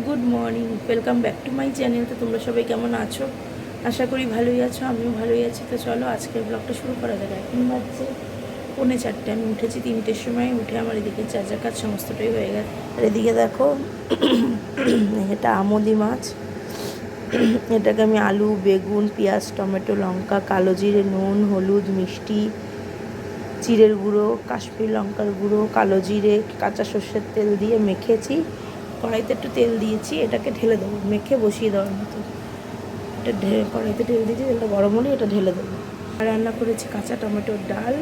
Good morning, welcome back to my channel. তো তোমরা সবাই কেমন আছো? আশা করি ভালোই আছো, আমিও ভালোই আছি। তো চলো আজকের ব্লগটা শুরু করা যাক। এখন বাজছে 3:45। আমি উঠেছি 3টের সময়। উঠে আমার এদিকে চার্জার কাজ সমস্তটাই হয়ে গেছে। আর এদিকে দেখো এটা আমোদি মাছ। এটাকে আমি আলু, বেগুন, পেঁয়াজ, টমেটো, লঙ্কা, কালো জিরে, নুন, হলুদ, মিষ্টি, জিরের গুঁড়ো, কাশ্মীর লঙ্কার গুঁড়ো, কালো জিরে, কাঁচা সর্ষের তেল দিয়ে মেখেছি। কড়াইতে একটু তেল দিয়েছি, এটাকে ঢেলে দেবো, মেখে বসিয়ে দেওয়ার মতো। এটা কড়াইতে ঢেলে দিয়েছি, তেলটা গরম হলে এটা ঢেলে দেবো। আর রান্না করেছি কাঁচা টমেটোর ডাল।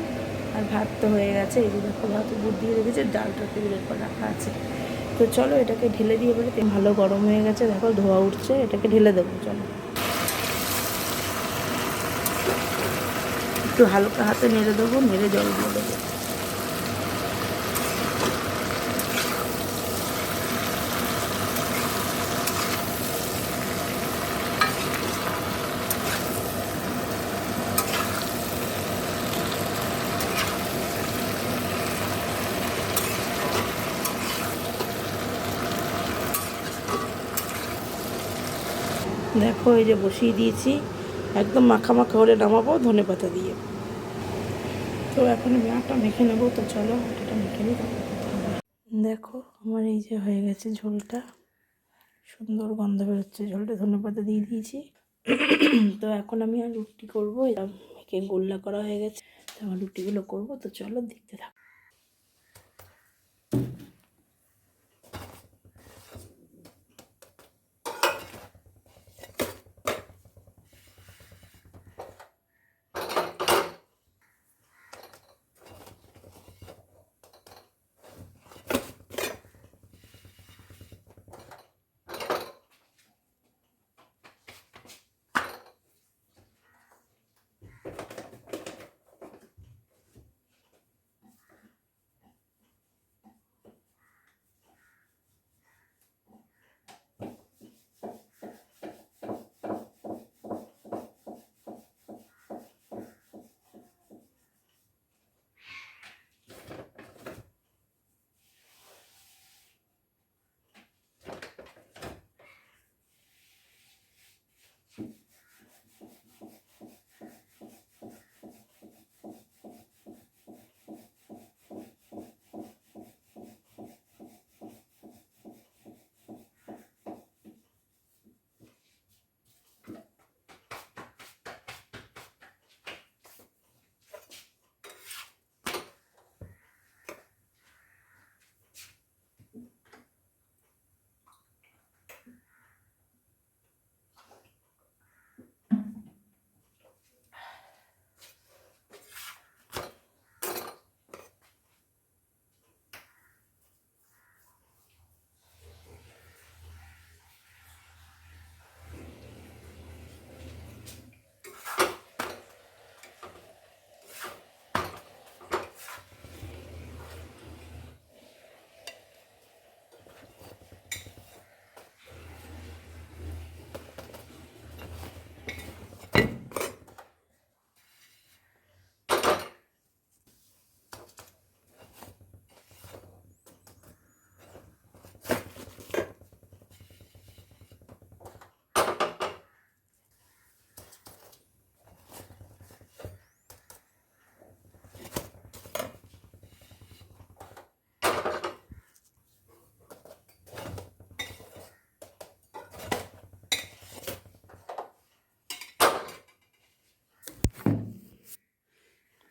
আর ভাত তো হয়ে গেছে, এই যে দেখো ভাত গুড় দিয়ে রেখেছে, ডালটা টেবিলের পর রাখা আছে। তো চলো এটাকে ঢেলে দিয়ে বলে তেল ভালো গরম হয়ে গেছে, দেখো ধোয়া উঠছে, এটাকে ঢেলে দেবো। চলো একটু হালকা হাতে নেড়ে দেবো, নেড়ে জল দিয়ে দেবো। দেখো এই যে বসিয়ে দিয়েছি, একদম মাখা মাখা হলে নামাবো ধনেপাতা দিয়ে। তো এখন আমি আটা মেখে নেবো। তো চলো আটাটা মেখে নিই, তারপর কথা হবে। দেখো আমার এই যে হয়ে গেছে ঝোলটা, সুন্দর গন্ধ বেরোচ্ছে ঝোলটা, ধনেপাতা দিয়ে দিয়েছি। তো এখন আমি আর রুটি করবো, এটা মেখে গোল্লা করা হয়ে গেছে। তো আমার রুটিগুলো করবো। তো চলো দেখতে থাকো।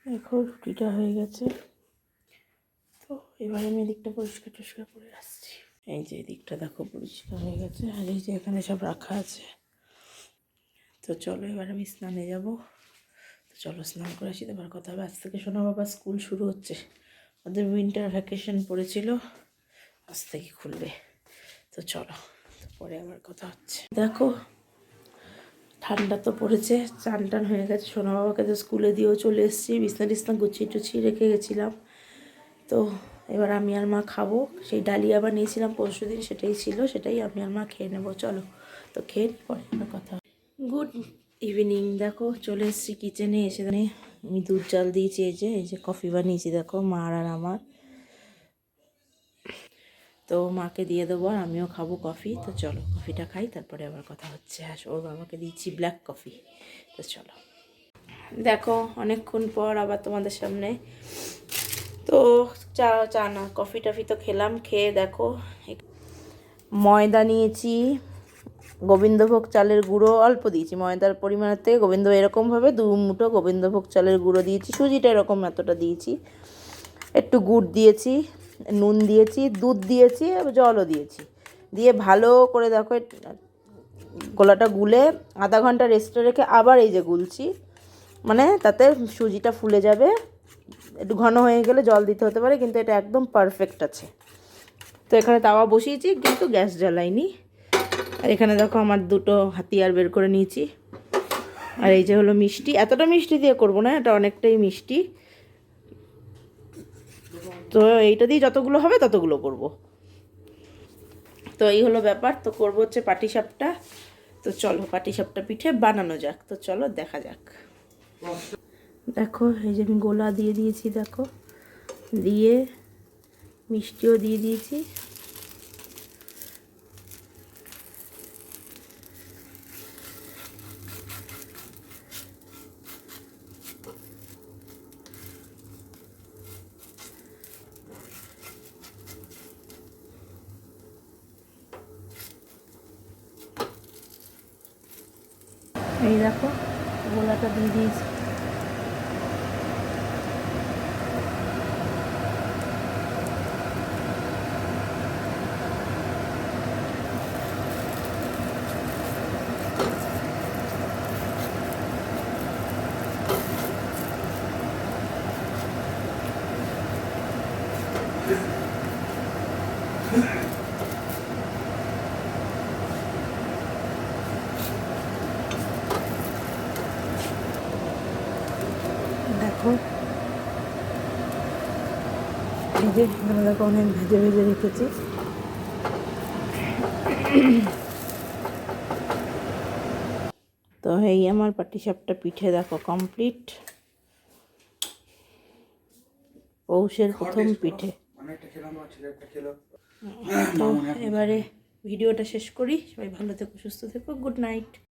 দেখো রুটিটা হয়ে গেছে। তো এবার আমি এদিকটা পরিষ্কার টরিষ্কার করে আসছি। এই যে এদিকটা দেখো পরিষ্কার হয়ে গেছে, আর এই যে এখানে সব রাখা আছে। তো চলো এবার আমি স্নানে যাব। তো চলো স্নান করে আসি, তারপর কথা হবে। আজ থেকে সোনা বাবা স্কুল শুরু হচ্ছে, ওদের উইন্টার ভ্যাকেশন পড়েছিল, আজ থেকে খুলবে। তো চলো, পরে আবার কথা হচ্ছে। দেখো ঠান্ডা তো পড়েছে, চান টান হয়ে গেছে, সোনা বাবাকে তো স্কুলে দিয়েও চলে এসেছি, বিছনা টিছনা গুছিয়ে টুছিয়ে রেখে গেছিলাম। তো এবার আমি আর মা খাবো। সেই ডালিয়া বানিয়েছিলাম পরশু দিন, সেটাই ছিল, সেটাই আমি আর মা খেয়ে নেবো। চলো তো খেয়ে পরে আবার কথা। Good evening. দেখো চলে এসেছি কিচেনে। এসে আমি দুধ জাল দিয়েছি, এই যে কফি বানিয়েছি দেখো মার আর আমার। তো মাকে দিয়ে দেবো আর আমিও খাবো কফি। তো চলো কফিটা খাই, তারপরে আবার কথা হচ্ছে। আর ওর বাবাকে দিচ্ছি ব্ল্যাক কফি। তো চলো, দেখো অনেকক্ষণ পর আবার তোমাদের সামনে। তো চা না, কফি টফি তো খেলাম, খেয়ে দেখো ময়দা নিয়েছি, গোবিন্দভোগ চালের গুঁড়ো অল্প দিয়েছি, ময়দার পরিমাণের থেকে এরকমভাবে 2 মুঠো গোবিন্দভোগ চালের গুঁড়ো দিয়েছি, সুজিটা এরকম এতটা দিয়েছি, একটু গুড় দিয়েছি, নুন দিয়েছি, দুধ দিয়েছি, জলও দিয়েছি, দিয়ে ভালো করে দেখো গোলাটা গুলে আধা ঘন্টা রেস্টে রেখে আবার এই যে গুলছি, মানে তাতে সুজিটা ফুলে যাবে। একটু ঘন হয়ে গেলে জল দিতে হতে পারে, কিন্তু এটা একদম পারফেক্ট আছে। তো এখানে তাওয়া বসিয়েছি কিন্তু গ্যাস জ্বালাইনি। আর এখানে দেখো আমার 2টো হাতিয়ার বের করে নিয়েছি। আর এই যে হলো মিষ্টি, এতটা মিষ্টি দিয়ে করব না, এটা অনেকটাই মিষ্টি। তো এইটা দিয়ে যতগুলো হবে ততগুলো করব। তো এই হলো ব্যাপার। তো করব হচ্ছে পাটিসাপটা। তো চলো পাটিসাপটা পিঠে বানানো যাক। তো চলো দেখা যাক। দেখো এই যে আমি গোলা দিয়ে দিয়েছি, দেখো দিয়ে মিষ্টিও দিয়ে দিয়েছি। এই দেখো গোলাটা দিয়ে দিয়েছি। দেখো এই যে এখানে দেখো অনেক ভেজে ভেজে রেখেছি। তো এই আমার পাটিসাপটা পিঠে দেখো কমপ্লিট, পৌষের প্রথম পিঠে। তো এবারে ভিডিওটা শেষ করি। সবাই ভালো থেকো, সুস্থ থেকো, গুড নাইট।